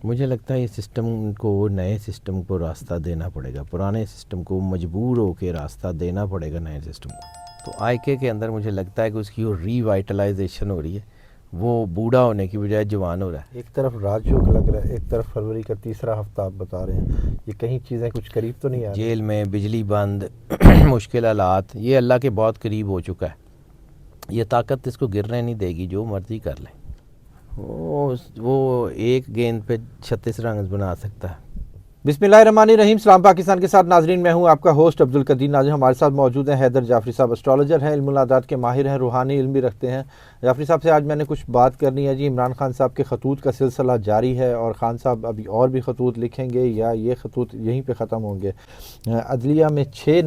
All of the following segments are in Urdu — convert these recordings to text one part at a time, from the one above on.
مجھے لگتا ہے یہ سسٹم کو نئے سسٹم کو راستہ دینا پڑے گا، پرانے سسٹم کو مجبور ہو کے راستہ دینا پڑے گا نئے سسٹم کو۔ تو آئی کے اندر مجھے لگتا ہے کہ اس کی وہ ری وائٹلائزیشن ہو رہی ہے، وہ بوڑھا ہونے کی بجائے جوان ہو رہا ہے۔ ایک طرف راج یوگ لگ رہا ہے، ایک طرف فروری کا تیسرا ہفتہ آپ بتا رہے ہیں، یہ کہیں چیزیں کچھ قریب تو نہیں آ رہی؟ جیل میں بجلی بند، مشکل حالات، یہ اللہ کے بہت قریب ہو چکا ہے۔ یہ طاقت اس کو گرنے نہیں دے گی، جو مرضی کر لیں۔ وہ ایک گیند پہ 36 رنز بنا سکتا ہے۔ بسم اللہ الرحمن الرحیم۔ سلام پاکستان کے ساتھ ناظرین، میں ہوں آپ کا ہوسٹ عبدالقدیر ناظر۔ ہمارے ساتھ موجود ہیں حیدر جعفری صاحب، اسٹرالوجر ہیں، علم العادات کے ماہر ہیں، روحانی علم بھی رکھتے ہیں۔ جعفری صاحب سے آج میں نے کچھ بات کرنی ہے جی۔ عمران خان صاحب کے خطوط کا سلسلہ جاری ہے، اور خان صاحب ابھی اور بھی خطوط لکھیں گے یا یہ خطوط یہیں پہ ختم ہوں گے؟ عدلیہ میں 7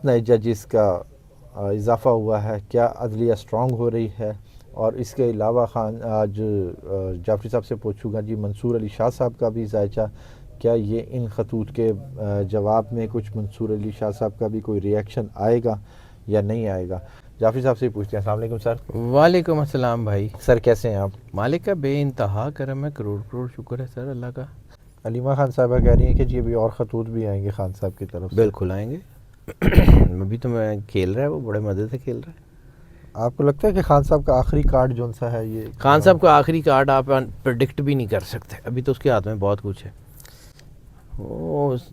نئے ججز کا اضافہ ہوا ہے، کیا عدلیہ اسٹرانگ ہو رہی ہے؟ اور اس کے علاوہ آج جعفری صاحب سے پوچھوں گا جی منصور علی شاہ صاحب کا بھی ذائچہ، کیا یہ ان خطوط کے جواب میں کچھ منصور علی شاہ صاحب کا بھی کوئی ری ایکشن آئے گا یا نہیں آئے گا؟ جعفری صاحب سے ہی پوچھتے ہیں۔ السلام علیکم سر۔ وعلیکم السلام بھائی۔ سر کیسے ہیں آپ؟ مالک کا بے انتہا کرم ہے، کروڑ کروڑ شکر ہے سر اللہ کا۔ علیمہ خان صاحبہ کہہ رہی ہیں کہ جی ابھی اور خطوط بھی آئیں گے خان صاحب کی طرف سے۔ بالکل آئیں گے۔ ابھی تو میں کھیل رہا ہے، وہ بڑے مزے سے کھیل رہا ہے۔ آپ کو لگتا ہے کہ خان صاحب کا آخری کارڈ جون سا ہے یہ؟ خان صاحب کا آخری کارڈ آپ پریڈکٹ بھی نہیں کر سکتے، ابھی تو اس کے ہاتھ میں بہت کچھ ہے۔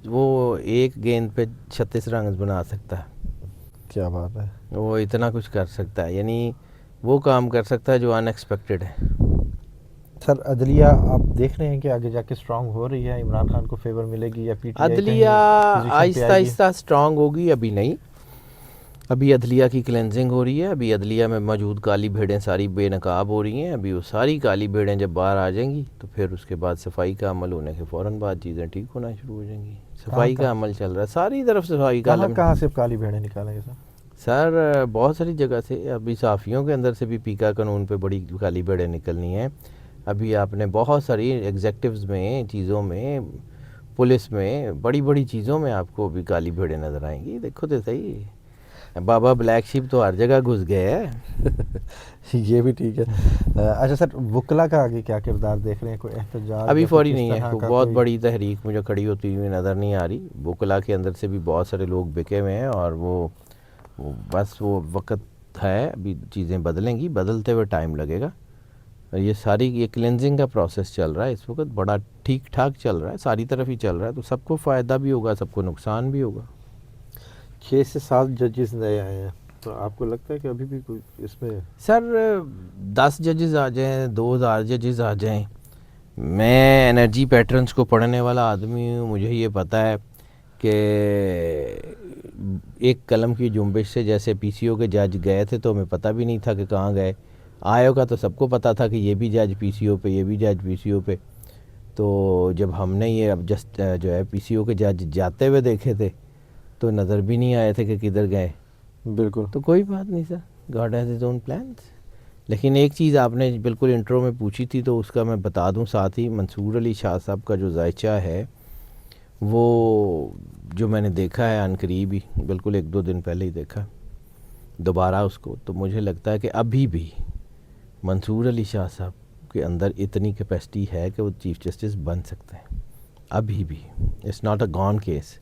وہ ایک گیند پہ 36 رنز بنا سکتا ہے۔ کیا بات ہے! وہ اتنا کچھ کر سکتا ہے، یعنی وہ کام کر سکتا ہے جو ان ایکسپیکٹڈ ہے۔ سر عدلیہ آپ دیکھ رہے ہیں کہ آگے جا کے اسٹرانگ ہو رہی ہے، عمران خان کو فیور ملے گی یا پی ٹی آئی عدلیہ آہستہ آہستہ اسٹرانگ ہوگی، ابھی نہیں۔ ابھی عدلیہ کی کلینزنگ ہو رہی ہے، ابھی عدلیہ میں موجود کالی بھیڑیں ساری بے نقاب ہو رہی ہیں۔ ابھی وہ ساری کالی بھیڑیں جب باہر آ جائیں گی تو پھر اس کے بعد صفائی کا عمل ہونے کے فوراً بعد چیزیں ٹھیک ہونا شروع ہو جائیں گی۔ صفائی کا عمل چل رہا ہے ساری طرف، صفائی کا عمل۔ کہاں سے کالی بھیڑیں نکالیں گے سر بہت ساری جگہ سے، ابھی صحافیوں کے اندر سے بھی پیکا قانون پہ بڑی کالی بھیڑیں نکلنی ہیں۔ ابھی آپ نے بہت ساری ایگزیکٹوز میں، چیزوں میں، پولیس میں، بڑی بڑی چیزوں میں آپ کو ابھی کالی بھیڑیں نظر آئیں گی۔ دیکھو تو صحیح، بابا بلیک شیپ تو ہر جگہ گھس گئے ہیں۔ یہ بھی ٹھیک ہے۔ اچھا سر، وکلا کا آگے کیا کردار دیکھ رہے ہیں؟ کوئی احتجاج ابھی فوری نہیں ہے، کوئی بہت بڑی تحریک مجھے کھڑی ہوتی ہوئی نظر نہیں آ رہی۔ وکلا کے اندر سے بھی بہت سارے لوگ بکے ہوئے ہیں، اور وہ بس وہ وقت ہے، ابھی چیزیں بدلیں گی، بدلتے ہوئے ٹائم لگے گا۔ یہ ساری یہ کلینزنگ کا پروسیس چل رہا ہے اس وقت، بڑا ٹھیک ٹھاک چل رہا ہے، ساری طرف ہی چل رہا ہے، تو سب کو فائدہ بھی ہوگا، سب کو نقصان بھی ہوگا۔ 6 سے 7 ججز نئے آئے ہیں، تو آپ کو لگتا ہے کہ ابھی بھی کوئی اس میں؟ سر 10 ججز آ جائیں، 2000 ججز آ جائیں، میں انرجی پیٹرنز کو پڑھنے والا آدمی ہوں، مجھے یہ پتہ ہے کہ ایک قلم کی جنبش سے جیسے پی سی او کے جج گئے تھے تو ہمیں پتہ بھی نہیں تھا کہ کہاں گئے، آئے ہوگا تو سب کو پتہ تھا کہ یہ بھی جج پی سی او پہ، یہ بھی جج پی سی او پہ۔ تو جب ہم نے یہ اب جسٹ جو ہے پی سی او کے جج جاتے ہوئے دیکھے تھے تو نظر بھی نہیں آئے تھے کہ کدھر گئے۔ بالکل، تو کوئی بات نہیں sir, God has his own plans. لیکن ایک چیز آپ نے بالکل انٹرو میں پوچھی تھی تو اس کا میں بتا دوں ساتھ ہی، منصور علی شاہ صاحب کا جو ذائچہ ہے وہ جو میں نے دیکھا ہے عنقریب ہی، بالکل 1-2 دن پہلے ہی دیکھا دوبارہ اس کو، تو مجھے لگتا ہے کہ ابھی بھی منصور علی شاہ صاحب کے اندر اتنی کیپیسٹی ہے کہ وہ چیف جسٹس بن سکتے ہیں، ابھی بھی۔ It's not a gone case,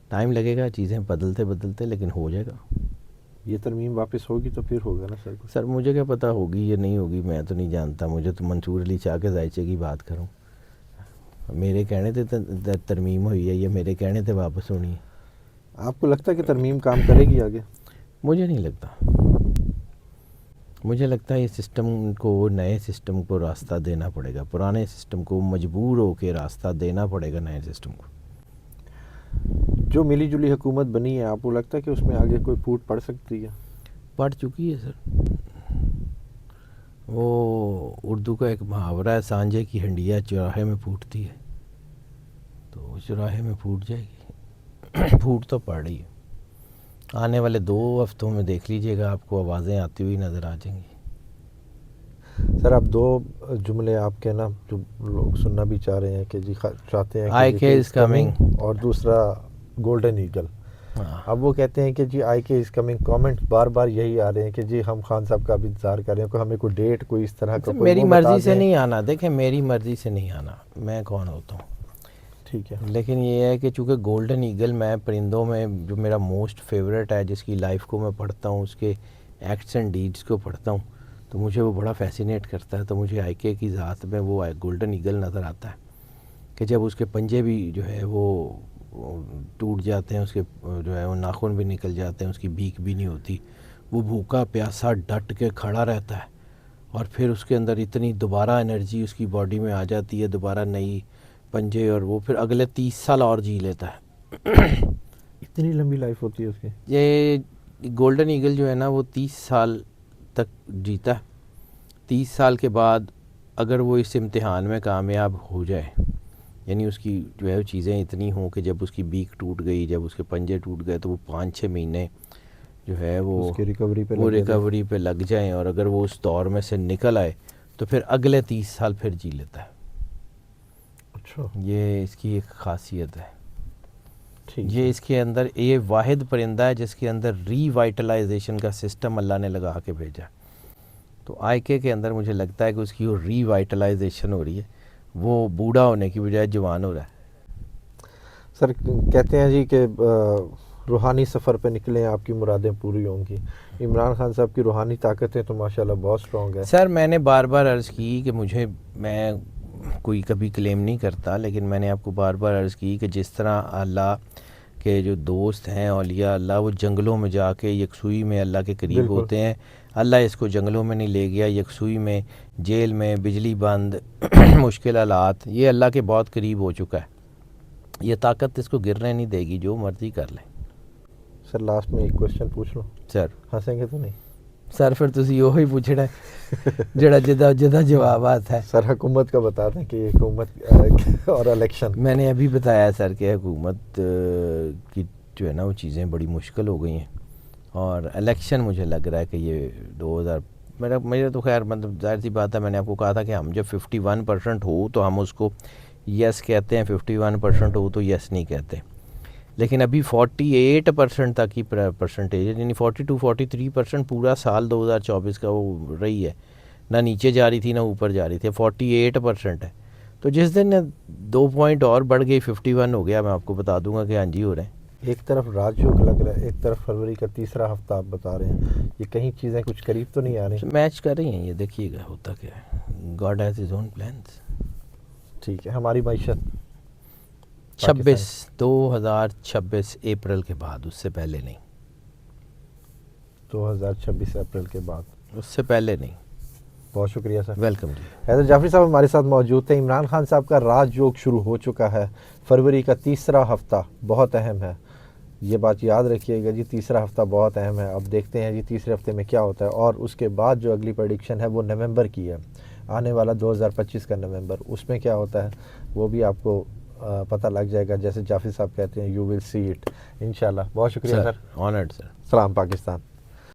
time لگے گا، چیزیں بدلتے بدلتے، لیکن ہو جائے گا۔ یہ ترمیم واپس ہوگی تو پھر ہوگا نا سر؟ سر مجھے کیا پتہ ہوگی یا نہیں ہوگی، میں تو نہیں جانتا، مجھے تو منصور علی شاہ کے ذائچے کی بات کروں، میرے کہنے تھے ترمیم ہوئی ہے یا میرے کہنے تھے واپس ہونی ہے؟ آپ کو لگتا ہے کہ ترمیم کام کرے گی آگے؟ مجھے نہیں لگتا، مجھے لگتا ہے یہ سسٹم کو نئے سسٹم کو راستہ دینا پڑے گا، پرانے سسٹم کو مجبور ہو کے راستہ دینا پڑے گا نئے سسٹم کو۔ جو ملی جلی حکومت بنی ہے، آپ کو لگتا ہے کہ اس میں آگے کوئی پھوٹ پڑ سکتی ہے؟ پڑ چکی ہے سر، وہ اردو کا ایک محاورہ ہے، سانجے کی ہنڈیا چوراہے میں پھوٹتی ہے، تو چوراہے میں پھوٹ جائے گی، پھوٹ تو پڑ رہی ہے۔ آنے والے 2 ہفتوں میں دیکھ لیجئے گا، آپ کو آوازیں آتی ہوئی نظر آ جائیں گی۔ سر آپ 2 جملے آپ کہنا جو لوگ سننا بھی چاہ رہے ہیں کہ جی چاہتے ہیں آئی کے از کمنگ، اور دوسرا گولڈن ایگل، اب وہ کہتے ہیں کہ جی آئی کے از کمنگ کامنٹ بار بار یہی آ رہے ہیں کہ جی ہم خان صاحب کا بھی انتظار کر رہے ہیں، کوئی ہمیں کوئی ڈیٹ کوئی اس طرح کا میری مرضی سے نہیں آنا، دیکھیں میری مرضی سے نہیں آنا، میں کون ہوتا ہوں. ٹھیک ہے. لیکن یہ ہے کہ چونکہ گولڈن ایگل میں پرندوں میں جو میرا موسٹ فیوریٹ ہے، جس کی لائف کو میں پڑھتا ہوں، اس کے ایکٹس اینڈ ڈیڈس کو پڑھتا ہوں، تو مجھے وہ بڑا فیسینیٹ کرتا ہے. تو مجھے آئی کے کی ذات میں وہ گولڈن ایگل نظر آتا ہے کہ جب اس کے پنجے بھی جو ہے وہ ٹوٹ جاتے ہیں، اس کے جو ہے وہ ناخن بھی نکل جاتے ہیں، اس کی بیک بھی نہیں ہوتی، وہ بھوکا پیاسا ڈٹ کے کھڑا رہتا ہے، اور پھر اس کے اندر اتنی دوبارہ انرجی اس کی باڈی میں آ جاتی ہے، دوبارہ نئی پنجے، اور وہ پھر اگلے 30 سال اور جی لیتا ہے. اتنی لمبی لائف ہوتی ہے اس کی؟ یہ گولڈن ایگل جو ہے نا وہ 30 سال تک جیتا ہے. 30 سال کے بعد اگر وہ اس امتحان میں کامیاب ہو جائے، یعنی اس کی جو ہے چیزیں اتنی ہوں کہ جب اس کی بیک ٹوٹ گئی، جب اس کے پنجے ٹوٹ گئے، تو وہ 5-6 مہینے جو ہے وہ ریکوری پہ لگ جائیں، اور اگر وہ اس دور میں سے نکل آئے تو پھر اگلے 30 سال پھر جی لیتا ہے. اچھا، یہ اس کی ایک خاصیت ہے. ٹھیک. یہ اس کے اندر یہ واحد پرندہ ہے جس کے اندر ری وائٹلائزیشن کا سسٹم اللہ نے لگا کے بھیجا. تو آئی کے اندر مجھے لگتا ہے کہ اس کی وہ ری وائٹلائزیشن ہو رہی ہے، وہ بوڑھا ہونے کی بجائے جوان ہو رہا ہے. سر کہتے ہیں جی کہ روحانی سفر پہ نکلیں آپ کی مرادیں پوری ہوں گی. عمران خان صاحب کی روحانی طاقتیں تو ماشاءاللہ بہت سٹرونگ ہے. سر میں نے بار بار عرض کی کہ میں کوئی کبھی کلیم نہیں کرتا، لیکن میں نے آپ کو بار بار عرض کی کہ جس طرح اللہ کے جو دوست ہیں اولیاء اللہ، وہ جنگلوں میں جا کے یکسوئی میں اللہ کے قریب ہوتے ہیں. اللہ اس کو جنگلوں میں نہیں لے گیا، یکسوئی میں، جیل میں، بجلی بند، مشکل حالات، یہ اللہ کے بہت قریب ہو چکا ہے. یہ طاقت اس کو گرنے نہیں دے گی، جو مرضی کر لیں. سر لاسٹ میں ایک کوشچن پوچھ لوں؟ سر ہنسیں گے تو نہیں؟ سر پھر تسی وہی پوچھنا ہے جڑا جدہ جوابات ہے. سر حکومت کا بتا دیں کہ یہ حکومت اور الیکشن. میں نے ابھی بتایا سر کہ حکومت کی جو ہے نا وہ چیزیں بڑی مشکل ہو گئی ہیں، اور الیکشن مجھے لگ رہا ہے کہ یہ 2000 میرا تو خیر مطلب ظاہر سی بات ہے، میں نے آپ کو کہا تھا کہ ہم جب 51% ہو تو ہم اس کو یس کہتے ہیں، 51% ہو تو یس نہیں کہتے. لیکن ابھی 48% تک کی پرسنٹیج ہے، یعنی 42-43% پورا سال 2024 کا وہ رہی ہے، نہ نیچے جا رہی تھی نہ اوپر جا رہی تھی. 48% ہے. تو جس دن 2 پوائنٹ اور بڑھ گئی 51 ہو گیا، میں آپ کو بتا دوں گا کہ ہاں جی ہو رہے ہیں. ایک طرف راج یوگ لگ رہا ہے، ایک طرف فروری کا تیسرا ہفتہ آپ بتا رہے ہیں، یہ کہیں چیزیں کچھ قریب تو نہیں آ رہی؟ میچ کر رہی ہیں، یہ دیکھیے گا ہوتا کیا ہے. God has his own plans. ٹھیک ہے. ہماری معیشت 2026 اپریل کے بعد، اس سے پہلے نہیں. 2026 اپریل کے بعد، اس سے پہلے نہیں. بہت شکریہ سر. ویلکم جی. حیدر جعفری صاحب ہمارے ساتھ موجود تھے. عمران خان صاحب کا راج یوگ شروع ہو چکا ہے، فروری کا تیسرا ہفتہ بہت اہم ہے، یہ بات یاد رکھیے گا جی. تیسرا ہفتہ بہت اہم ہے. اب دیکھتے ہیں جی تیسرے ہفتے میں کیا ہوتا ہے، اور اس کے بعد جو اگلی پریڈکشن ہے وہ نومبر کی ہے، آنے والا 2025 کا نومبر. اس میں کیا ہوتا ہے وہ بھی آپ کو پتہ لگ جائے گا. جیسے جعفری صاحب کہتے ہیں یو ول سی اٹ انشاءاللہ. بہت شکریہ سر. آنرڈ سر. سلام پاکستان.